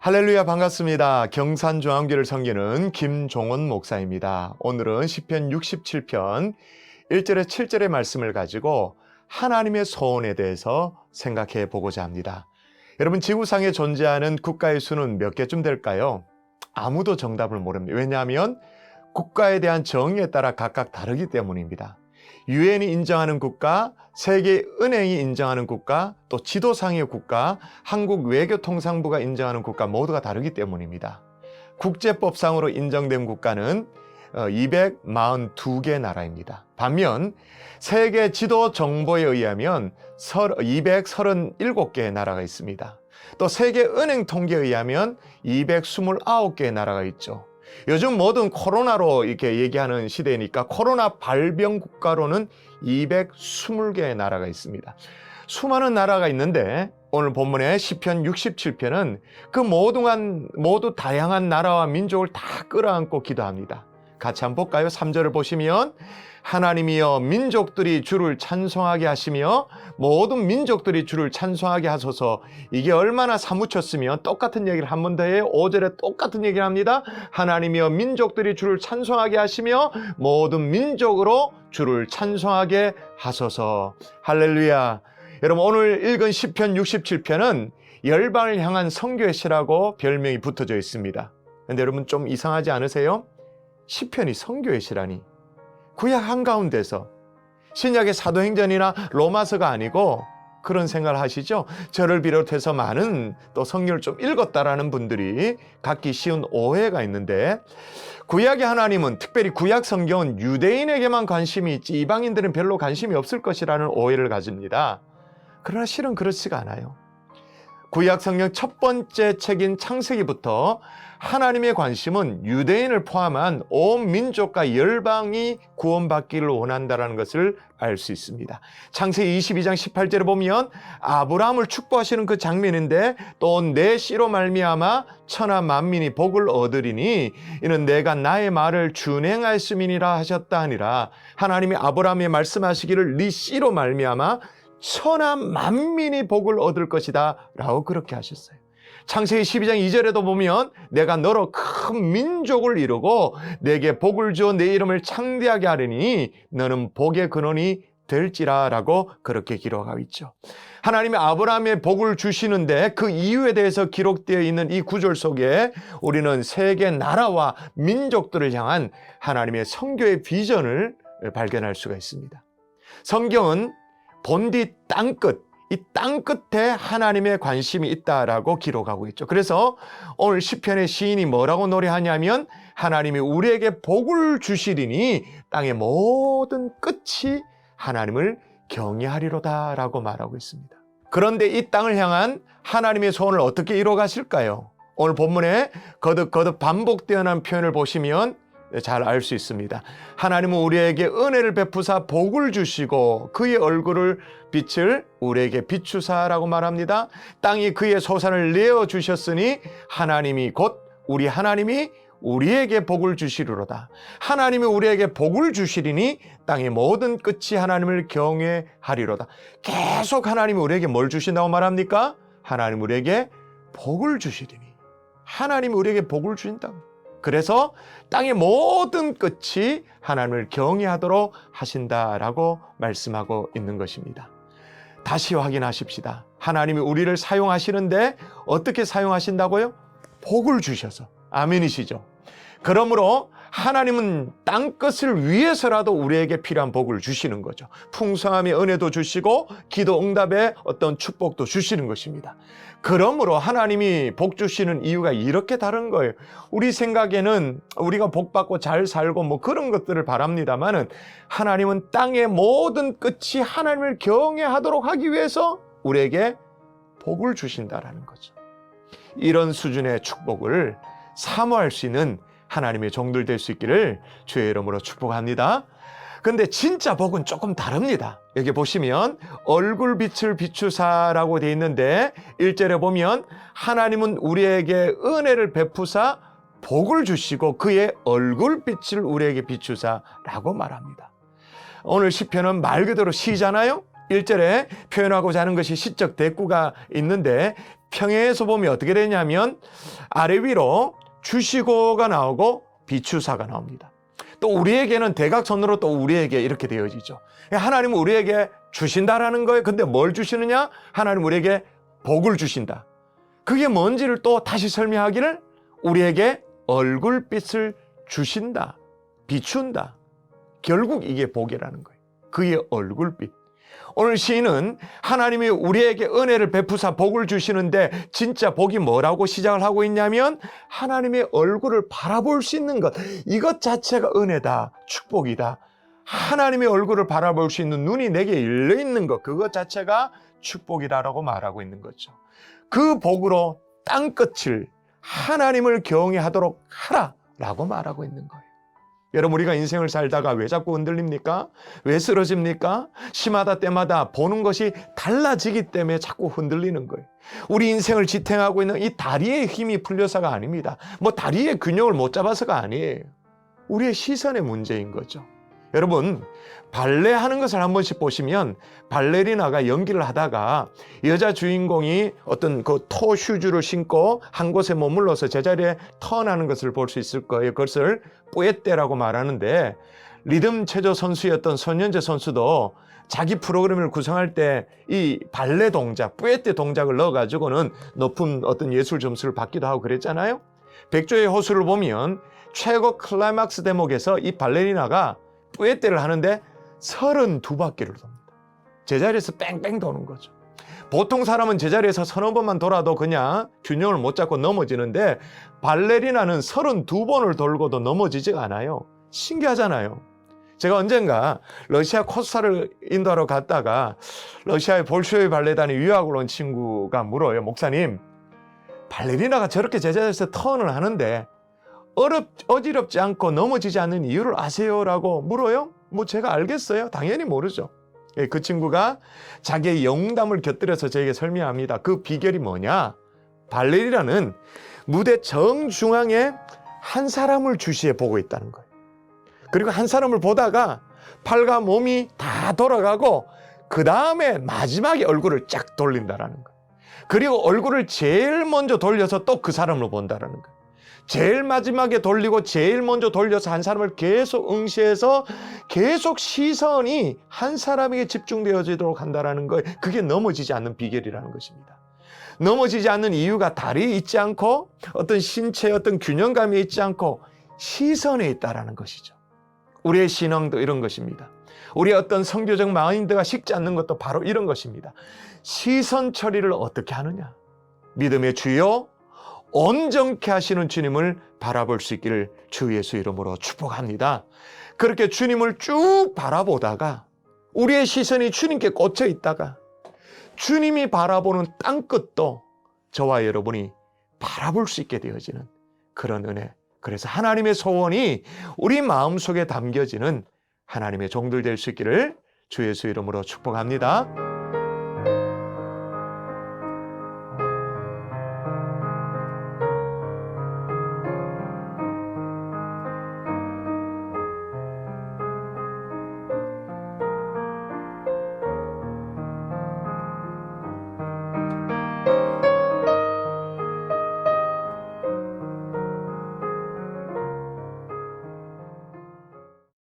할렐루야, 반갑습니다. 경산중앙교회를 섬기는 김종원 목사입니다. 오늘은 시편 67편 1절에 7절의 말씀을 가지고 하나님의 소원에 대해서 생각해 보고자 합니다. 여러분, 지구상에 존재하는 국가의 수는 몇 개쯤 될까요? 아무도 정답을 모릅니다. 왜냐하면 국가에 대한 정의에 따라 각각 다르기 때문입니다. 유엔이 인정하는 국가, 세계은행이 인정하는 국가, 또 지도상의 국가, 한국 외교통상부가 인정하는 국가 모두가 다르기 때문입니다. 국제법상으로 인정된 국가는 242개 나라입니다. 반면 세계 지도 정보에 의하면 237개의 나라가 있습니다. 또 세계은행 통계에 의하면 229개의 나라가 있죠. 요즘 모든 코로나로 이렇게 얘기하는 시대니까 코로나 발병 국가로는 220개의 나라가 있습니다. 수많은 나라가 있는데 오늘 본문의 시편 67편은 그 모두 다양한 나라와 민족을 다 끌어안고 기도합니다. 같이 한번 볼까요? 3절을 보시면 하나님이여 민족들이 주를 찬송하게 하시며 모든 민족들이 주를 찬송하게 하소서. 이게 얼마나 사무쳤으면 똑같은 얘기를 한 번 더 해요. 5절에 똑같은 얘기를 합니다. 하나님이여 민족들이 주를 찬송하게 하시며 모든 민족으로 주를 찬송하게 하소서. 할렐루야. 여러분, 오늘 읽은 시편 67편은 열방을 향한 선교의 시라고 별명이 붙어져 있습니다. 그런데 여러분, 좀 이상하지 않으세요? 시편이 선교의 시라니. 구약 한가운데서 신약의 사도행전이나 로마서가 아니고 그런 생각을 하시죠? 저를 비롯해서 많은 또 성경을 좀 읽었다라는 분들이 갖기 쉬운 오해가 있는데, 구약의 하나님은, 특별히 구약 성경은 유대인에게만 관심이 있지 이방인들은 별로 관심이 없을 것이라는 오해를 가집니다. 그러나 실은 그렇지가 않아요. 구약 성경 첫 번째 책인 창세기부터 하나님의 관심은 유대인을 포함한 온 민족과 열방이 구원받기를 원한다는 것을 알 수 있습니다. 창세기 22장 18절에 보면 아브라함을 축복하시는 그 장면인데, 또 내 씨로 말미암아 천하 만민이 복을 얻으리니 이는 내가 나의 말을 준행하였음이니라 하셨다 하니라. 하나님이 아브라함에 말씀하시기를 네 씨로 말미암아 천하 만민이 복을 얻을 것이다 라고 그렇게 하셨어요. 창세기 12장 2절에도 보면 내가 너로 큰 민족을 이루고 내게 복을 주어 내 이름을 창대하게 하리니 너는 복의 근원이 될지라 라고 그렇게 기록하고 있죠. 하나님이 아브라함의 복을 주시는데 그 이유에 대해서 기록되어 있는 이 구절 속에 우리는 세계 나라와 민족들을 향한 하나님의 선교의 비전을 발견할 수가 있습니다. 성경은 본디 땅끝, 이 땅끝에 하나님의 관심이 있다라고 기록하고 있죠. 그래서 오늘 시편의 시인이 뭐라고 노래하냐면 하나님이 우리에게 복을 주시리니 땅의 모든 끝이 하나님을 경외하리로다 라고 말하고 있습니다. 그런데 이 땅을 향한 하나님의 소원을 어떻게 이루어 가실까요? 오늘 본문에 거듭 반복되어난 표현을 보시면 잘 알 수 있습니다. 하나님은 우리에게 은혜를 베푸사 복을 주시고 그의 얼굴을 빛을 우리에게 비추사라고 말합니다. 땅이 그의 소산을 내어 주셨으니 하나님이 곧 우리 하나님이 우리에게 복을 주시리로다. 하나님이 우리에게 복을 주시리니 땅의 모든 끝이 하나님을 경외하리로다. 계속 하나님이 우리에게 뭘 주신다고 말합니까? 하나님 우리에게 복을 주시리니. 하나님이 우리에게 복을 주신다고. 그래서 땅의 모든 끝이 하나님을 경외하도록 하신다라고 말씀하고 있는 것입니다. 다시 확인하십시다. 하나님이 우리를 사용하시는데 어떻게 사용하신다고요? 복을 주셔서. 아멘이시죠? 그러므로 하나님은 땅끝을 위해서라도 우리에게 필요한 복을 주시는 거죠. 풍성함의 은혜도 주시고 기도 응답의 어떤 축복도 주시는 것입니다. 그러므로 하나님이 복 주시는 이유가 이렇게 다른 거예요. 우리 생각에는 우리가 복 받고 잘 살고 뭐 그런 것들을 바랍니다만은 하나님은 땅의 모든 끝이 하나님을 경외하도록 하기 위해서 우리에게 복을 주신다라는 거죠. 이런 수준의 축복을 사모할 수 있는 하나님의 종들 될 수 있기를 주의 이름으로 축복합니다. 근데 진짜 복은 조금 다릅니다. 여기 보시면 얼굴빛을 비추사라고 되어 있는데 1절에 보면 하나님은 우리에게 은혜를 베푸사 복을 주시고 그의 얼굴빛을 우리에게 비추사라고 말합니다. 오늘 시편은 말 그대로 시잖아요. 1절에 표현하고자 하는 것이 시적 대꾸가 있는데 평행에서 보면 어떻게 되냐면 아래 위로 주시고가 나오고 비추사가 나옵니다. 또 우리에게는 대각선으로 또 우리에게 이렇게 되어지죠. 하나님은 우리에게 주신다라는 거예요. 근데 뭘 주시느냐? 하나님 우리에게 복을 주신다. 그게 뭔지를 또 다시 설명하기를 우리에게 얼굴빛을 주신다. 비춘다. 결국 이게 복이라는 거예요. 그의 얼굴빛. 오늘 시인은 하나님이 우리에게 은혜를 베푸사 복을 주시는데 진짜 복이 뭐라고 시작을 하고 있냐면 하나님의 얼굴을 바라볼 수 있는 것. 이것 자체가 은혜다. 축복이다. 하나님의 얼굴을 바라볼 수 있는 눈이 내게 열려 있는 것. 그것 자체가 축복이다라고 말하고 있는 거죠. 그 복으로 땅끝을 하나님을 경외하도록 하라라고 말하고 있는 거예요. 여러분, 우리가 인생을 살다가 왜 자꾸 흔들립니까? 왜 쓰러집니까? 시마다 때마다 보는 것이 달라지기 때문에 자꾸 흔들리는 거예요. 우리 인생을 지탱하고 있는 이 다리의 힘이 풀려서가 아닙니다. 뭐 다리의 균형을 못 잡아서가 아니에요. 우리의 시선의 문제인 거죠. 여러분, 발레하는 것을 한 번씩 보시면 발레리나가 연기를 하다가 여자 주인공이 어떤 그 토 슈즈를 신고 한 곳에 머물러서 제자리에 턴하는 것을 볼 수 있을 거예요. 그것을 뿌에떼라고 말하는데 리듬 체조 선수였던 손현재 선수도 자기 프로그램을 구성할 때 이 발레 동작, 뿌에떼 동작을 넣어가지고는 높은 어떤 예술 점수를 받기도 하고 그랬잖아요. 백조의 호수를 보면 최고 클라이막스 대목에서 이 발레리나가 뿌에떼를 하는데 32바퀴를 돕니다. 제자리에서 뺑뺑 도는 거죠. 보통 사람은 제자리에서 서너 번만 돌아도 그냥 균형을 못 잡고 넘어지는데 발레리나는 32번을 돌고도 넘어지지가 않아요. 신기하잖아요. 제가 언젠가 러시아 코스타를 인도하러 갔다가 러시아의 볼쇼이 발레단에 유학을 온 친구가 물어요. 목사님, 발레리나가 저렇게 제자리에서 턴을 하는데 어지럽지 않고 넘어지지 않는 이유를 아세요? 라고 물어요. 뭐 제가 알겠어요? 당연히 모르죠. 그 친구가 자기의 영담을 곁들여서 저에게 설명합니다. 그 비결이 뭐냐? 발레리나는 무대 정중앙에 한 사람을 주시해 보고 있다는 거예요. 그리고 한 사람을 보다가 팔과 몸이 다 돌아가고 그 다음에 마지막에 얼굴을 쫙 돌린다는 거예요. 그리고 얼굴을 제일 먼저 돌려서 또 그 사람을 본다는 거예요. 제일 마지막에 돌리고 제일 먼저 돌려서 한 사람을 계속 응시해서 계속 시선이 한 사람에게 집중되어지도록 한다는 거예요. 그게 넘어지지 않는 비결이라는 것입니다. 넘어지지 않는 이유가 다리에 있지 않고 어떤 신체의 어떤 균형감이 있지 않고 시선에 있다는 것이죠. 우리의 신앙도 이런 것입니다. 우리의 어떤 성교적 마인드가 식지 않는 것도 바로 이런 것입니다. 시선 처리를 어떻게 하느냐. 믿음의 주요 온전케 하시는 주님을 바라볼 수 있기를 주 예수 이름으로 축복합니다. 그렇게 주님을 쭉 바라보다가 우리의 시선이 주님께 꽂혀 있다가 주님이 바라보는 땅끝도 저와 여러분이 바라볼 수 있게 되어지는 그런 은혜. 그래서 하나님의 소원이 우리 마음속에 담겨지는 하나님의 종들 될 수 있기를 주 예수 이름으로 축복합니다.